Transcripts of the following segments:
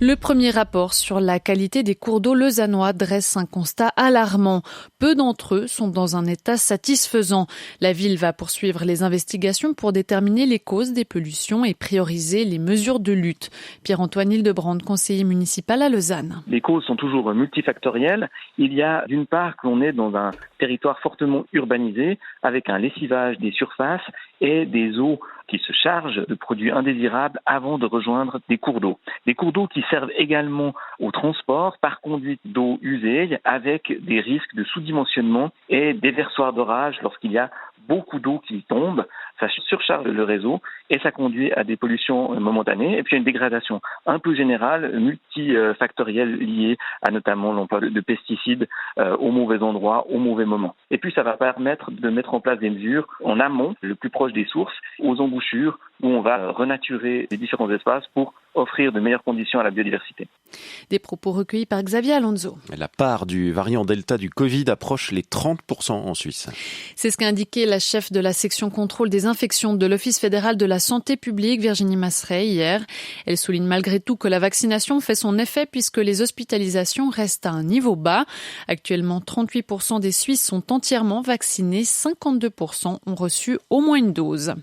Le premier rapport sur la qualité des cours d'eau lausannois dresse un constat alarmant. Peu d'entre eux sont dans un état satisfaisant. La ville va poursuivre les investigations pour déterminer les causes des pollutions et prioriser les mesures de lutte. Pierre-Antoine Hildebrand, conseiller municipal à Lausanne. Les causes sont toujours multifactorielles. Il y a d'une part qu'on est dans un territoire fortement urbanisé avec un lessivage des surfaces et des eaux qui se chargent de produits indésirables avant de rejoindre des cours d'eau. Des cours d'eau qui servent également au transport par conduite d'eau usée avec des risques de sous-dimensionnement et déversoirs d'orage lorsqu'il y a beaucoup d'eau qui tombe. Ça surcharge le réseau et ça conduit à des pollutions momentanées et puis à une dégradation un peu générale, multifactorielle liée à notamment l'emploi de pesticides au mauvais endroit, au mauvais moment. Et puis ça va permettre de mettre en place des mesures en amont, le plus proche des sources, aux embouchures où on va renaturer les différents espaces pour offrir de meilleures conditions à la biodiversité. Des propos recueillis par Xavier Alonso. La part du variant Delta du Covid approche les 30% en Suisse. C'est ce qu'a indiqué la chef de la section contrôle des infections de l'Office fédéral de la santé publique, Virginie Masseray, hier. Elle souligne malgré tout que la vaccination fait son effet puisque les hospitalisations restent à un niveau bas. Actuellement, 38% des Suisses sont entièrement vaccinés, 52% ont reçu au moins une dose.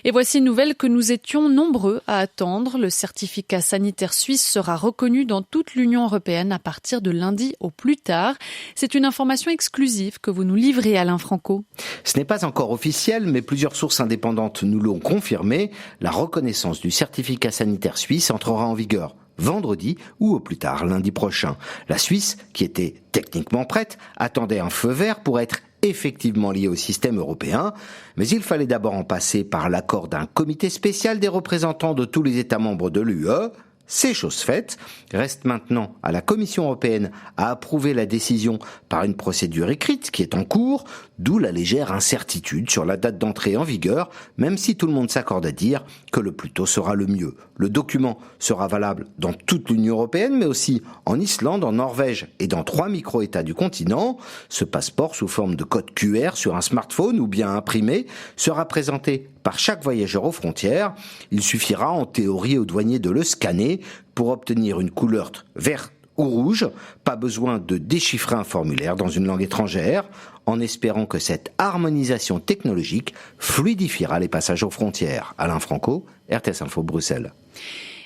Et voici une nouvelle que nous étions nombreux à attendre. Le certificat sanitaire suisse sera reconnu dans toute l'Union européenne à partir de lundi au plus tard. C'est une information exclusive que vous nous livrez, Alain Franco. Ce n'est pas encore officiel, mais plusieurs sources indépendantes nous l'ont confirmé. La reconnaissance du certificat sanitaire suisse entrera en vigueur vendredi ou au plus tard lundi prochain. La Suisse, qui était techniquement prête, attendait un feu vert pour être effectivement lié au système européen, mais il fallait d'abord en passer par l'accord d'un comité spécial des représentants de tous les États membres de l'UE. C'est chose faite. Reste maintenant à la Commission européenne à approuver la décision par une procédure écrite qui est en cours, d'où la légère incertitude sur la date d'entrée en vigueur, même si tout le monde s'accorde à dire que le plus tôt sera le mieux. Le document sera valable dans toute l'Union européenne, mais aussi en Islande, en Norvège et dans 3 micro-États du continent. Ce passeport sous forme de code QR sur un smartphone ou bien imprimé sera présenté par chaque voyageur aux frontières. Il suffira en théorie aux douaniers de le scanner pour obtenir une couleur verte ou rouge. Pas besoin de déchiffrer un formulaire dans une langue étrangère, en espérant que cette harmonisation technologique fluidifiera les passages aux frontières. Alain Franco, RTS Info Bruxelles.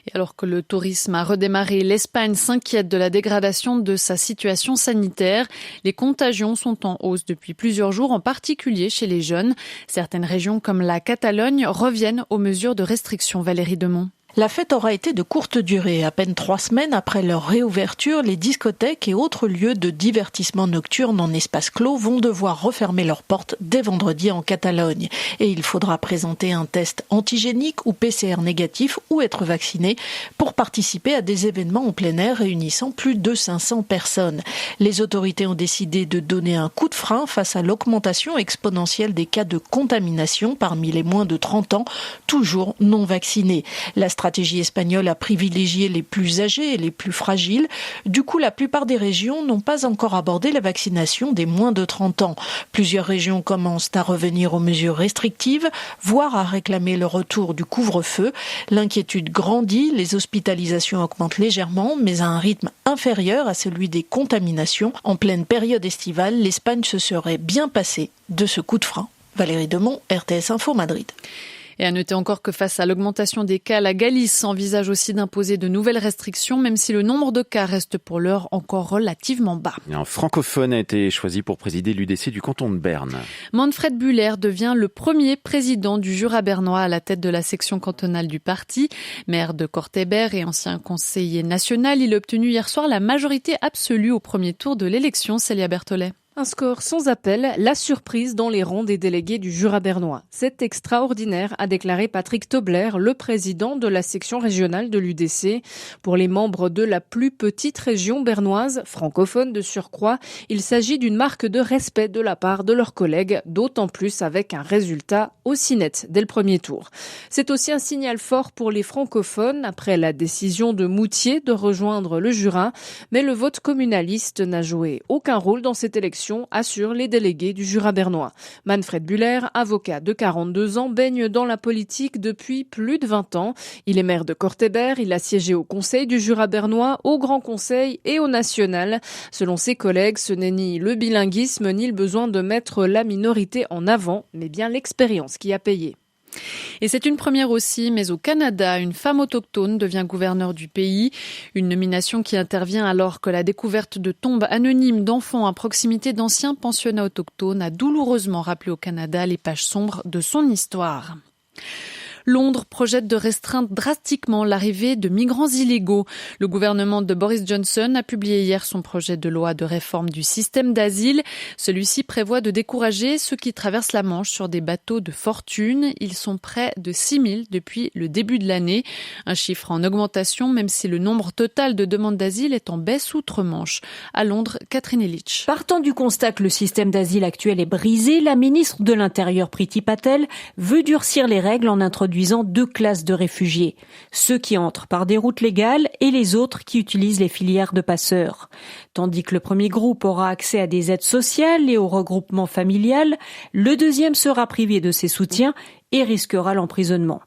Et alors que le tourisme a redémarré, l'Espagne s'inquiète de la dégradation de sa situation sanitaire. Les contagions sont en hausse depuis plusieurs jours, en particulier chez les jeunes. Certaines régions comme la Catalogne reviennent aux mesures de restriction. Valérie Demont. La fête aura été de courte durée. À peine 3 semaines après leur réouverture, les discothèques et autres lieux de divertissement nocturne en espace clos vont devoir refermer leurs portes dès vendredi en Catalogne. Et il faudra présenter un test antigénique ou PCR négatif ou être vacciné pour participer à des événements en plein air réunissant plus de 500 personnes. Les autorités ont décidé de donner un coup de frein face à l'augmentation exponentielle des cas de contamination parmi les moins de 30 ans, toujours non vaccinés. La stratégie espagnole a privilégié les plus âgés et les plus fragiles. Du coup, la plupart des régions n'ont pas encore abordé la vaccination des moins de 30 ans. Plusieurs régions commencent à revenir aux mesures restrictives, voire à réclamer le retour du couvre-feu. L'inquiétude grandit, les hospitalisations augmentent légèrement, mais à un rythme inférieur à celui des contaminations. En pleine période estivale, l'Espagne se serait bien passée de ce coup de frein. Valérie Demont, RTS Info Madrid. Et à noter encore que face à l'augmentation des cas, la Galice envisage aussi d'imposer de nouvelles restrictions, même si le nombre de cas reste pour l'heure encore relativement bas. Un francophone a été choisi pour présider l'UDC du canton de Berne. Manfred Buller devient le premier président du Jura bernois à la tête de la section cantonale du parti. Maire de Cortébert et ancien conseiller national, il a obtenu hier soir la majorité absolue au premier tour de l'élection. Célia Berthollet. Un score sans appel, la surprise dans les rangs des délégués du Jura bernois. C'est extraordinaire, a déclaré Patrick Tobler, le président de la section régionale de l'UDC. Pour les membres de la plus petite région bernoise, francophone de surcroît, il s'agit d'une marque de respect de la part de leurs collègues, d'autant plus avec un résultat aussi net dès le premier tour. C'est aussi un signal fort pour les francophones après la décision de Moutier de rejoindre le Jura, mais le vote communaliste n'a joué aucun rôle dans cette élection. solution, assurent les délégués du Jura bernois. Manfred Buller, avocat de 42 ans, baigne dans la politique depuis plus de 20 ans. Il est maire de Cortébert, il a siégé au Conseil du Jura bernois, au Grand Conseil et au National. Selon ses collègues, ce n'est ni le bilinguisme ni le besoin de mettre la minorité en avant, mais bien l'expérience qui a payé. Et c'est une première aussi, mais au Canada, une femme autochtone devient gouverneure du pays. Une nomination qui intervient alors que la découverte de tombes anonymes d'enfants à proximité d'anciens pensionnats autochtones a douloureusement rappelé au Canada les pages sombres de son histoire. Londres projette de restreindre drastiquement l'arrivée de migrants illégaux. Le gouvernement de Boris Johnson a publié hier son projet de loi de réforme du système d'asile. Celui-ci prévoit de décourager ceux qui traversent la Manche sur des bateaux de fortune. Ils sont près de 6 000 depuis le début de l'année. Un chiffre en augmentation, même si le nombre total de demandes d'asile est en baisse outre-Manche. À Londres, Catherine Illich. Partant du constat que le système d'asile actuel est brisé, la ministre de l'Intérieur Priti Patel veut durcir les règles en introduisant 2 classes de réfugiés, ceux qui entrent par des routes légales et les autres qui utilisent les filières de passeurs. Tandis que le premier groupe aura accès à des aides sociales et au regroupement familial, le deuxième sera privé de ses soutiens et risquera l'emprisonnement.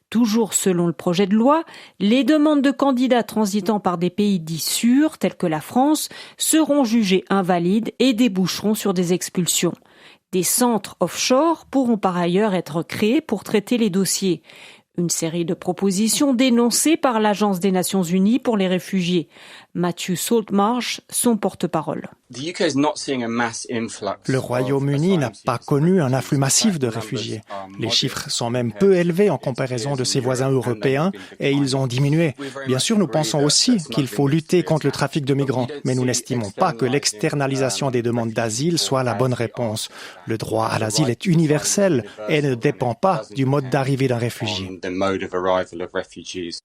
Toujours selon le projet de loi, les demandes de candidats transitant par des pays dits sûrs, tels que la France, seront jugées invalides et déboucheront sur des expulsions. Des centres offshore pourront par ailleurs être créés pour traiter les dossiers. Une série de propositions dénoncées par l'Agence des Nations Unies pour les réfugiés. Matthew Saltmarsh, son porte-parole. Le Royaume-Uni n'a pas connu un afflux massif de réfugiés. Les chiffres sont même peu élevés en comparaison de ses voisins européens et ils ont diminué. Bien sûr, nous pensons aussi qu'il faut lutter contre le trafic de migrants, mais nous n'estimons pas que l'externalisation des demandes d'asile soit la bonne réponse. Le droit à l'asile est universel et ne dépend pas du mode d'arrivée d'un réfugié.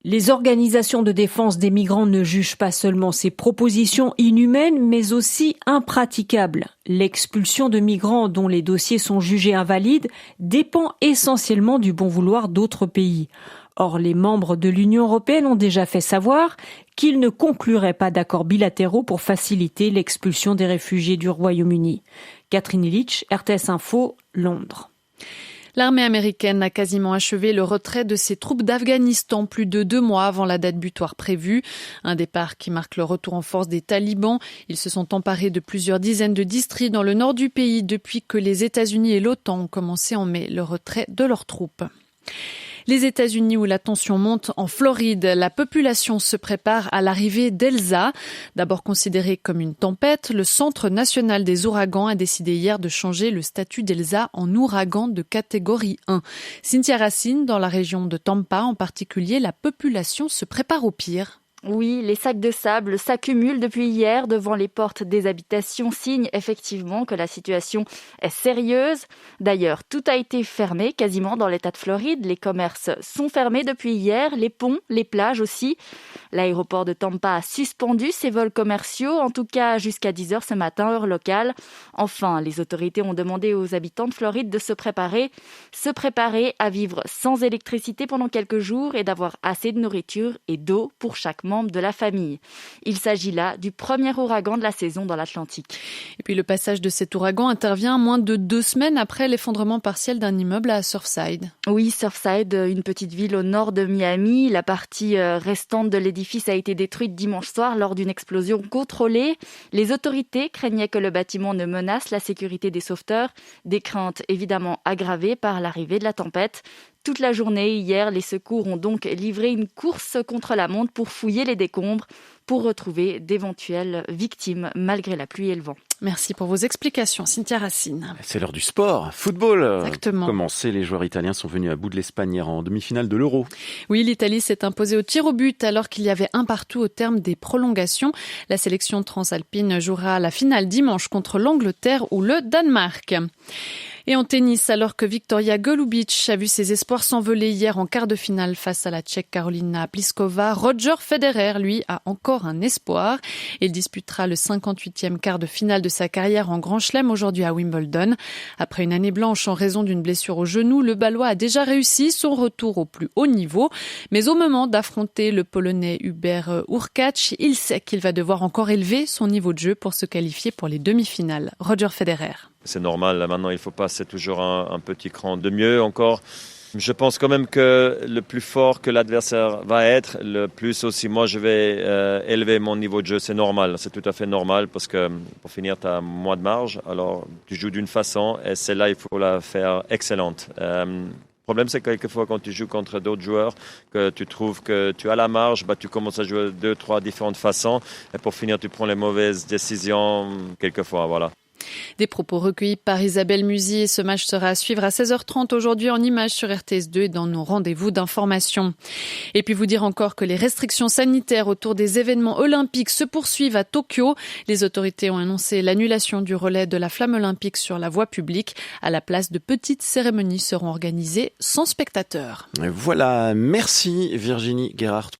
Les organisations de défense des migrants ne jugent pas seulement ces propositions inhumaines, mais aussi impraticables. L'expulsion de migrants dont les dossiers sont jugés invalides dépend essentiellement du bon vouloir d'autres pays. Or, les membres de l'Union européenne ont déjà fait savoir qu'ils ne concluraient pas d'accords bilatéraux pour faciliter l'expulsion des réfugiés du Royaume-Uni. Catherine Illich, RTS Info, Londres. L'armée américaine a quasiment achevé le retrait de ses troupes d'Afghanistan plus de 2 mois avant la date butoir prévue. Un départ qui marque le retour en force des talibans. Ils se sont emparés de plusieurs dizaines de districts dans le nord du pays depuis que les États-Unis et l'OTAN ont commencé en mai le retrait de leurs troupes. Les États-Unis où la tension monte en Floride, la population se prépare à l'arrivée d'Elsa. D'abord considérée comme une tempête, le Centre national des ouragans a décidé hier de changer le statut d'Elsa en ouragan de catégorie 1. Cynthia Racine, dans la région de Tampa en particulier, la population se prépare au pire. Oui, les sacs de sable s'accumulent depuis hier devant les portes des habitations, signe effectivement que la situation est sérieuse. D'ailleurs, tout a été fermé quasiment dans l'État de Floride. Les commerces sont fermés depuis hier, les ponts, les plages aussi. L'aéroport de Tampa a suspendu ses vols commerciaux, en tout cas jusqu'à 10h ce matin, heure locale. Enfin, les autorités ont demandé aux habitants de Floride de se préparer à vivre sans électricité pendant quelques jours et d'avoir assez de nourriture et d'eau pour chaque membre de la famille. Il s'agit là du premier ouragan de la saison dans l'Atlantique. Et puis le passage de cet ouragan intervient moins de 2 semaines après l'effondrement partiel d'un immeuble à Surfside. Oui, Surfside, une petite ville au nord de Miami. La partie restante de l'édifice a été détruite dimanche soir lors d'une explosion contrôlée. Les autorités craignaient que le bâtiment ne menace la sécurité des sauveteurs. Des craintes évidemment aggravées par l'arrivée de la tempête. Toute la journée, hier, les secours ont donc livré une course contre la montre pour fouiller les décombres, pour retrouver d'éventuelles victimes malgré la pluie et le vent. Merci pour vos explications, Cynthia Racine. C'est l'heure du sport, football. Exactement. Commencé, les joueurs italiens sont venus à bout de l'Espagne hier en demi-finale de l'Euro. Oui, l'Italie s'est imposée au tir au but alors qu'il y avait 1 partout au terme des prolongations. La sélection transalpine jouera la finale dimanche contre l'Angleterre ou le Danemark. Et en tennis, alors que Victoria Golubic a vu ses espoirs s'envoler hier en quart de finale face à la Tchèque Karolina Pliskova, Roger Federer, lui, a encore un espoir. Il disputera le 58e quart de finale de sa carrière en Grand Chelem aujourd'hui à Wimbledon. Après une année blanche en raison d'une blessure au genou, le Balois a déjà réussi son retour au plus haut niveau. Mais au moment d'affronter le Polonais Hubert Hurkacz, il sait qu'il va devoir encore élever son niveau de jeu pour se qualifier pour les demi-finales. Roger Federer. C'est normal, là, maintenant il faut passer toujours un petit cran de mieux encore. Je pense quand même que le plus fort que l'adversaire va être, le plus aussi moi je vais élever mon niveau de jeu. C'est normal, c'est tout à fait normal parce que pour finir tu as moins de marge. Alors tu joues d'une façon et celle-là il faut la faire excellente. Le problème c'est que quelquefois quand tu joues contre d'autres joueurs, que tu trouves que tu as la marge, tu commences à jouer 2-3 différentes façons et pour finir tu prends les mauvaises décisions quelquefois, voilà. Des propos recueillis par Isabelle Musi et ce match sera à suivre à 16h30 aujourd'hui en images sur RTS2 et dans nos rendez-vous d'information. Et puis vous dire encore que les restrictions sanitaires autour des événements olympiques se poursuivent à Tokyo. Les autorités ont annoncé l'annulation du relais de la flamme olympique sur la voie publique. À la place, de petites cérémonies seront organisées sans spectateurs. Voilà, merci Virginie Guérard.